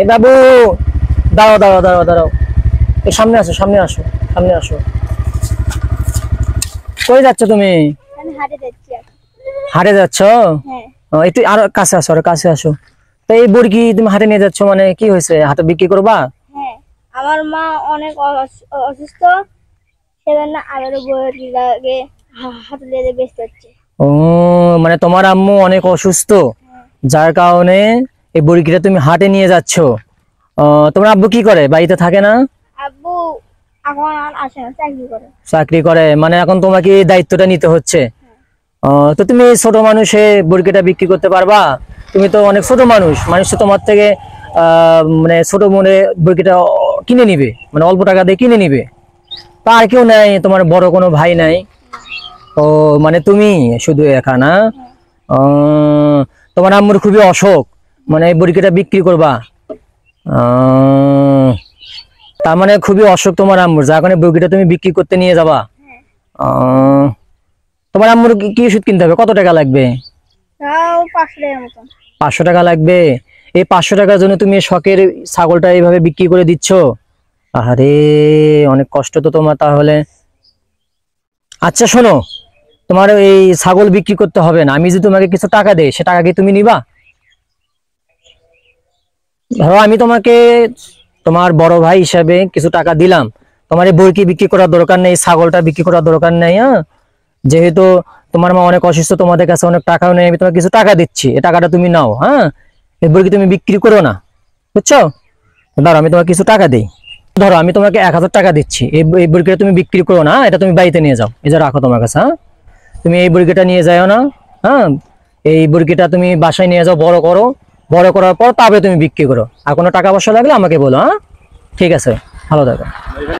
এ বাবু, দাঁড়াও দাঁড়াও দাঁড়াও দাঁড়াও, এই সামনে আসো সামনে আসো সামনে আসো। কই যাচ্ছ তুমি? আমি হাটে যাচ্ছি। হাটে যাচ্ছ? হ্যাঁ। একটু আরো কাছে আসো, আরো কাছে আসো। তো এই বুড়কি তুমি হাটে নিয়ে যাচ্ছ, মানে কি হয়েছে? হাটে বিক্রি করবা? হ্যাঁ, আমার মা অনেক অসুস্থ, সেজন্য আমার বউকে হাটে নিয়ে বেচতে হচ্ছে। ও, মানে তোমার আম্মু অনেক অসুস্থ, যার কারণে এই বুড়কিটা তুমি হাটে নিয়ে যাচ্ছ। তোমার আব্বু কি করে? বাড়িতে থাকে না? আব্বু এখন আর আসে না, চাকরি করে। চাকরি করে, মানে এখন তোমাকে এই দায়িত্বটা নিতে হচ্ছে। তো তুমি এই ছোট মানুষে বুড়কিটা বিক্রি করতে পারবা? তুমি তো অনেক ছোট মানুষ, মানুষ তো তোমার থেকে মানে ছোট মনে বুড়কিটা কিনে নিবে, মানে অল্প টাকা দিয়ে কিনে নিবে। তা আর কেউ নাই? তোমার বড় কোনো ভাই নাই? ও, মানে তুমি শুধু একা না? তোমার আম্মুর খুবই অসুখ, মানে এই বুড়কিটা বিক্রি করবা? তার মানে খুবই অসুখ তোমার আম্মুর, যার কারণে বুড়কিটা তুমি বিক্রি করতে নিয়ে যাবা? তোমার আম্মুর কি ওষুধ কিনতে হবে? কত টাকা লাগবে? তাও 500 টাকার মতন। 500 টাকা লাগবে? এই 500 টাকার জন্য তুমি শখের ছাগলটা এইভাবে বিক্রি করে দিচ্ছ? আরে, অনেক কষ্ট তো তোমার তাহলে। আচ্ছা শোনো, তোমার এই ছাগল বিক্রি করতে হবে না, আমি যদি তোমাকে কিছু টাকা দেই, সে টাকা কি তুমি নিবা? ধরো আমি তোমাকে তোমার বড় ভাই হিসাবে কিছু টাকা দিলাম, তোমার এই বইকি বিক্রি করার দরকার নেই, ছাগলটা বিক্রি করার দরকার নেই। হ্যাঁ, যেহেতু তোমার মা অনেক অসুস্থ, তোমাদের কাছে অনেক টাকাও নেই, আমি তোমাকে কিছু টাকা দিচ্ছি, এই টাকাটা তুমি নাও। হ্যাঁ, এই বইকি তুমি বিক্রি করো না, বুঝছো? ধরো আমি তোমাকে কিছু টাকা দিই, ধরো আমি তোমাকে 1000 টাকা দিচ্ছি, এই বইকিটা তুমি বিক্রি করো না, এটা তুমি বাড়িতে নিয়ে যাও, এই যে রাখো তোমার কাছে। হ্যাঁ, তুমি এই বুড়কিটা নিয়ে যাও না। হ্যাঁ, এই বুড়কিটা তুমি বাসায় নিয়ে যাও, বড় করো, বড় করার পর তবে তুমি বিক্রি করো। আর কোনো টাকা পয়সা লাগলে আমাকে বলো। হ্যাঁ, ঠিক আছে, ভালো থাকো।